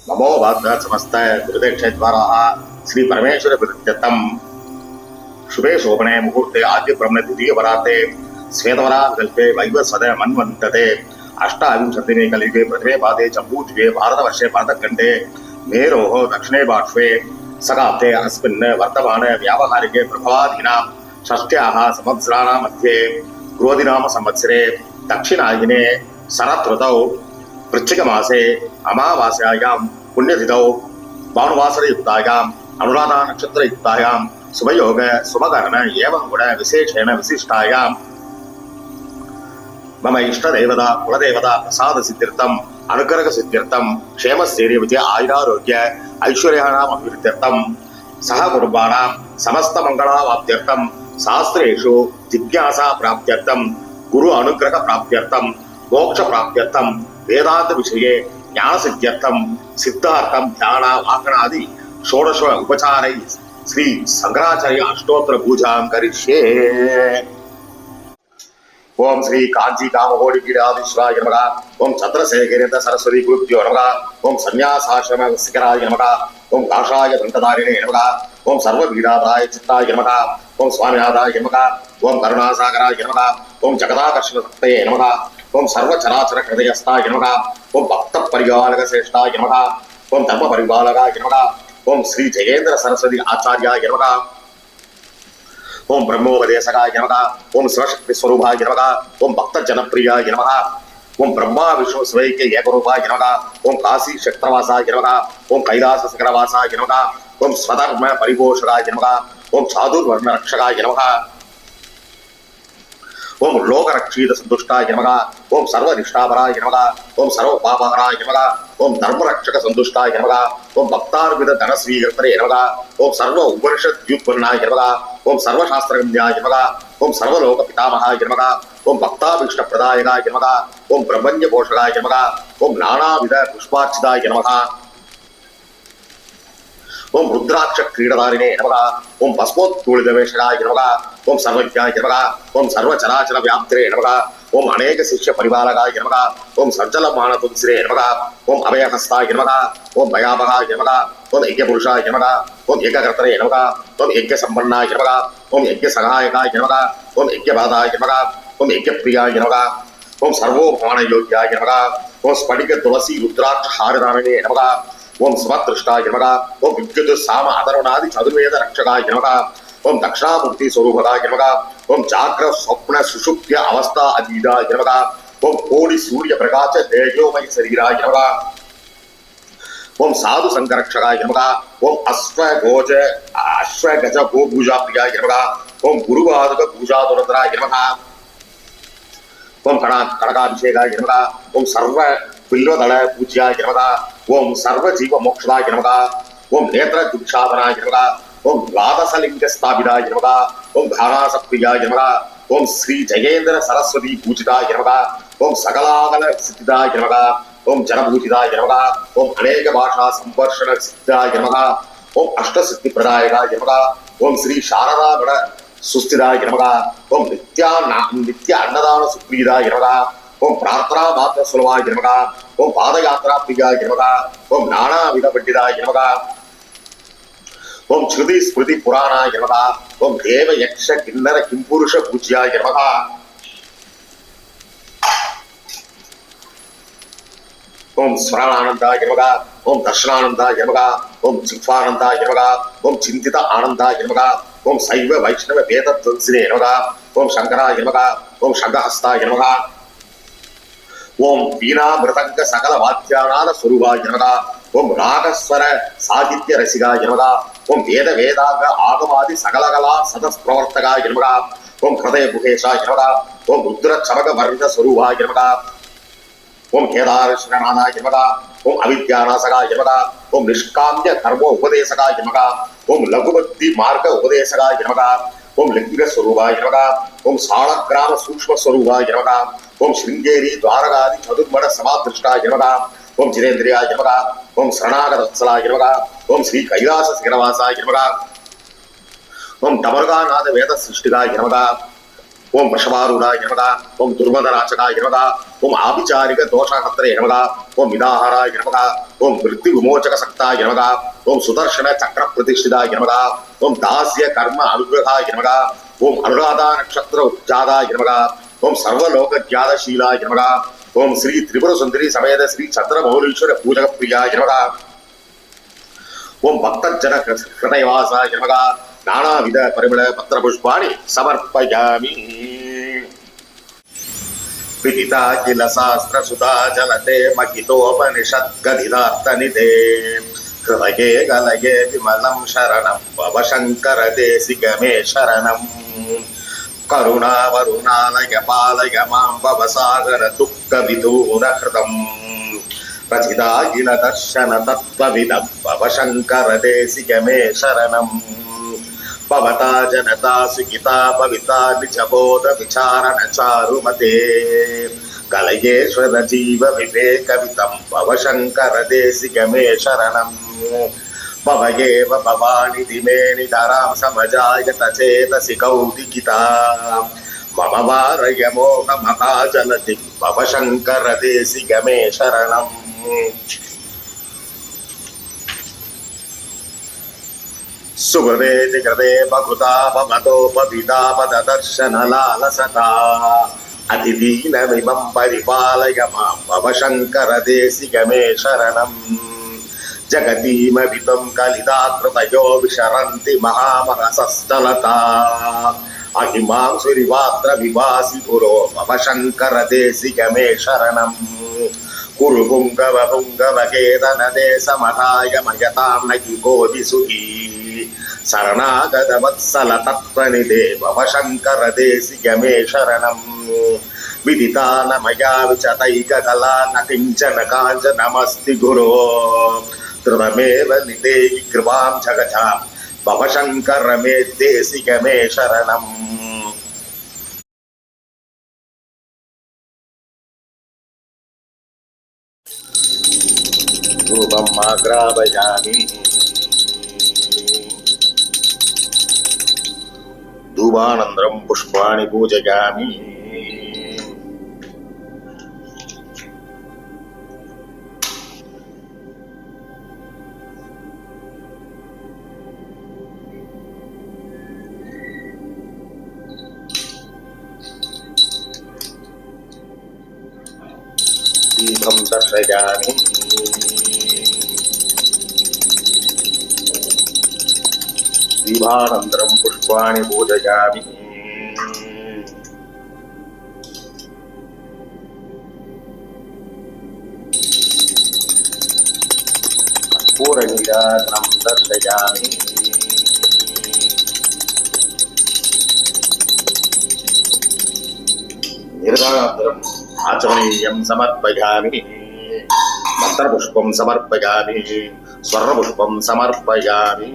नमो वाग् समस्त गुरुदेक्षद्वारा श्री परमेश्वर प्रत्यर्थम शुभे शोभने मुहूर्ते आद्य ब्रह्मणे द्वितीय वराते श्वेतवरा कल्पे वैवस्वत मन्वन्तते अष्टाविंशतिमे कलियुगे प्रथमे पादे जम्बूद्वीपे भारतवर्षे भारतखण्डे मेरोः दक्षिणे पार्श्वे सकाब्दे अस्मिन् वर्तमान व्यावहारिके प्रभवादीनां षष्ट्याः संवत्सराणां मध्ये क्रोधिनाम संवत्सरे दक्षिणायने शरदृतौ वृश्चिकमासे अमावास्यायां पुण्यतिथौ भानुवासरयुक्तायाम् अनुराधा नक्षत्रयुक्तायां शुभयोग शुभकरण एवं गुण विशेषेण विशिष्टायां मम इष्टदेवता कुलदेवता प्रसाद सिद्ध्यर्थम अनुग्रह सिद्ध्यर्थम क्षेमस्थैर्यविजय आयुरारोग्य ऐश्वर्याणाम् अभिवृद्ध्यर्थम सह कुटुम्बानां समस्त मंगलावाप्त्यर्थम शास्त्रेषु जिज्ञासा प्राप्त्यर्थम गुरु अनुग्रह प्राप्त्यर्थम मोक्ष प्राप्त्यर्थम वेदांत विषये ज्ञान सिद्ध्यर्थम सिद्धार्थम ध्यान वाकणादि षोडश उपचारै श्री शंकराचार्य अष्टोत्तर पूजा करिष्ये। ओम श्री कांची कामकोटि पीठाधीश्वराय नमः। ओम चंद्रशेखरेन्द्र सरस्वती गुरुभ्यो नमः। ओम संन्यासाश्रम शिखराय नमः। ओम काषाय दंतधारिणे नमः। ओम सर्वपीडाधाय चित्ताय नमः। ओम स्वामिनाथाय नमः। ओम करुणासागराय नमः। ओम जगदाकर्षण शक्तये नमः। ओम सर्वचराचर हृदयस्थाय नमः। ओम भक्त परिपालक श्रेष्ठाय नमः। ओम धर्म परिपालकाय नमः। ओम श्री जयेन्द्र सरस्वती आचार्याय नमः। ओम ब्रह्मोपदेशकाय नमः। ओम शिवशक्ति स्वरूपाय नमः। ओम भक्त जनप्रियाय नमः। ओम ब्रह्मा विष्णु स्वैक्य एकरूपाय नमः। ओम काशी क्षेत्रवासाय नमः। ओम कैलास शिखरवासाय नमः। ओम स्वधर्म परिपोषकाय नमः। ओम चातुर्वर्ण रक्षकाय नमः। ओम लोकरक्षित संतुष्टाय नमः। ओम सर्वनिष्ठापराय नमः। ओम सर्वपापहराय नमः। ओम धर्मरक्षक संतुष्टाय नमः। ओम भक्तार्पित धनस्वीकर्तरे नमः। ओम सर्व उपनिषद्युत्पन्नाय नमः। ओम सर्वशास्त्रगम्याय नमः। ओम सर्वलोक पितामहाय नमः। ओम भक्ताभीष्टप्रदायकाय नमः। ओम ब्रह्मण्य पोषकाय नमः। ओम नानाविध पुष्पार्चिताय नमः। ओम रुद्राक्ष क्रीडधारिणे नमः। ओम भस्मोत्तूलितवेषकाय नमः। ओम सर्वज्ञाय नमः। ओम सर्वचराचर व्याप्तरे नमः। ओम अनेक शिष्य परिपालकाय नमः। ओम सज्जलमान तुलसिरे नमः। ओम अभयहस्ताय नमः। ओम भयावहाय नमः। ओम यज्ञपुरुषाय नमः। ओम यज्ञकर्तरे नमः। ओम यज्ञसम्पन्नाय नमः। ओम यज्ञसहायकाय नमः। ओम यज्ञपादाय नमः। ओम यज्ञप्रियाय नमः। ओम सर्वोपमानयोग्याय नमः। ओम स्फटिक तुलसी रुद्राक्ष हारधारिणे नमः। ओम समदृष्टाय नमः। ओम विद्युत साम अधर्वणादि चतुर्वेद रक्षकाय नमः। ओम दक्षिणामूर्ति स्वरूपकाय नमः। ओम जाग्र स्वप्न सुषुप्त्य अवस्था अधीताय नमः। ओम कोटि सूर्य प्रकाश तेजोमय शरीराय नमः। ओम साधु संरक्षकाय नमः। ओम अश्वगज गो पूजा प्रियाय नमः। ओम गुरुपादक पूजा दुरंतराय नमः। ओम कड़काभिषेकाय नमः। ओम सर्व बिल्वदल पूज्याय नमः। ओम सर्व जीव मोक्षदाय नमः। ओम नेत्र दीक्षाधनाय नमः। ओम द्वादशलिंग स्थापिताय नमः। ओम धारासप्रियाय नमः। ओम श्री जयेन्द्र सरस्वती पूजिताय नमः। ओम सकलागल सिद्धिदाय नमः। ओम जनपूजिताय नमः। ओम अनेक भाषा संवर्षण सिद्धाय नमः। ओम अष्टसिद्धि प्रदायकाय नमः। ओम श्री शारदा गण सुस्थिताय नमः। ओम नित्य अन्नदान सुप्रीदाय नमः। ओम प्रार्थना मात्र सुलभाय नमः। ओम पादयात्रा प्रियाय नमः। ओम नानाविध पंडिताय नमः। ओम श्रुति स्मृति पुराणाय नमः। ओम देव यक्ष किन्नर किंपुरुष पूज्याय नमः। ओम स्मरणानंदाय नमः। ओम दर्शनानंदाय नमः। ओम जिह्वानंदाय नमः। ओम चिंतित आनंदाय नमः। ओम शैव वैष्णव वेद तुलसिने नमः। ओम शंकराय नमः। ओम शंखहस्ताय नमः। ओम वीणा मृदंग सकल वाद्यानाद स्वरूपाय नमः। ओम रागस्वर साहित्य रसिकाय नमः। ओम वेद वेदांग आगमादि सकल कला सदस्प्रवर्तकाय नमः। ओम हृदय गुहेशाय नमः। ओम रुद्र चमक वर्ण स्वरूपाय नमः। ओम केदार श्रीनाथाय नमः। ओम अविद्यानाशकाय नमः। ओम निष्काम्य कर्म उपदेशकाय नमः। ओम लघुभक्ति मार्ग उपदेशकाय नमः। ओम लिंग स्वरूपाय नमः। ओम सालग्राम सूक्ष्म स्वरूपाय नमः। ओम श्रृंगेरी द्वारकादि चतुर्मण समादृष्टाय नमः। ओम जिनेन्द्रियाय नमः। ओम शरणागत वत्सलाय नमः। ओम श्री कैलास शिखरवासाय नमः। ओम डमरुकानाथ वेद सृष्टिकाय नमः। ஓம் விஷபாரூடாய நமக. ஓம் துர்மதராட்சகாய நமக. ஓம் ஆபிச்சாரிக தோஷஹத்ரே நமக. ஓம் விதாஹராய நமக. ஓம் விருத்தி விமோச்சக சக்தாய நமக. ஓம் சுதர்ஷன சக்கர பிரதிஷ்டிதாய நமக. ஓம் தாஸ்ய கர்ம அனுகிரகாய நமக. ஓம் அனுராதா நட்சத்திர உஜாதாய நமக. ஓம் சர்வலோக ஜாதசீலாய நமக. ஓம் ஸ்ரீ திரிபுர சுந்தரி சமேத ஸ்ரீ சந்திரமௌலீஸ்வர பூஜக பிரியாய நமக. ஓம் பக்தஜன ஹிருதயவாசாய நமக. நானாவித பரிமள பத்திர புஷ்பாணி சமர்ப்பயாமி. விதிதா கில சாஸ்திர சுதா ஜலதே மகிதோபனிஷத்கதிதார்த்தநிதே ஹிருதயே கலயே விமலம் சரணம் பவ சங்கர தேசிகமே சரணம். கருணா வருணாலய பாலய மாம் பவசாகர துக்க விதூர ஹிருதம் ரசிதாகில தர்ஷன தத்வவிதம் பவ சங்கர தேசிகமே சரணம். பவதா ஜனதா சுகிதா பவிதா நிஜபோத விசாரண சாருமதே கலயேஸ்வர ஜீவ விவேகவிதம் பவ சங்கர தேசிகமே சரணம். பவயேவ பவானி திமே நிதராம் சமஜாயத சேதசி கௌதிகிதா மம வாரய மோக மகாஜலதி பவ சங்கர தேசிகமே சரணம். சுபவேதி கிருதே பகுதா பமதோபவிதா பததர்ஷனலாலசதா அதிதீனமிமம் பரிபாலய மாம் பவ சங்கர தேசிகமே சரணம். ஜகதீமவிதம் கலிதாத்ருதயோ விசரந்தி மகாமகசஸ்தலதா அகிமாம் சுரிவாத்ர விவாசி குரோ பவ சங்கர தேசிகமே சரணம். குரு புங்கவ புங்கவ கேதன தேசமதாய மயதாம் நகி கோதி சுகி சரணாகத வத்சல தத்வநிதே பவ சங்கர தேசிகமே சரணம். விதிதான மயா விசதைக கலா ந கிஞ்சன காஞ்சனமஸ்தி குரோ திருதமேவ நிதேயி கிருபாம் ஜகஜாம் பவ சங்கர மே தேசிகமே சரணம். ரூபம் ஆக்ராபயாமி. தூபானந்தரம் புஷ்பாணி பூஜயாமி. दीपं दर्शयामि. दीपानन्तरं पुष्पाणि पूजयामि. कर्पूरनीराजनं दर्शयामि. निर्वाणानन्तरम् आचमनीयं समर्पयामि. मंत्रपुष्पं समर्पयामि. स्वर्णपुष्पं समर्पयामि.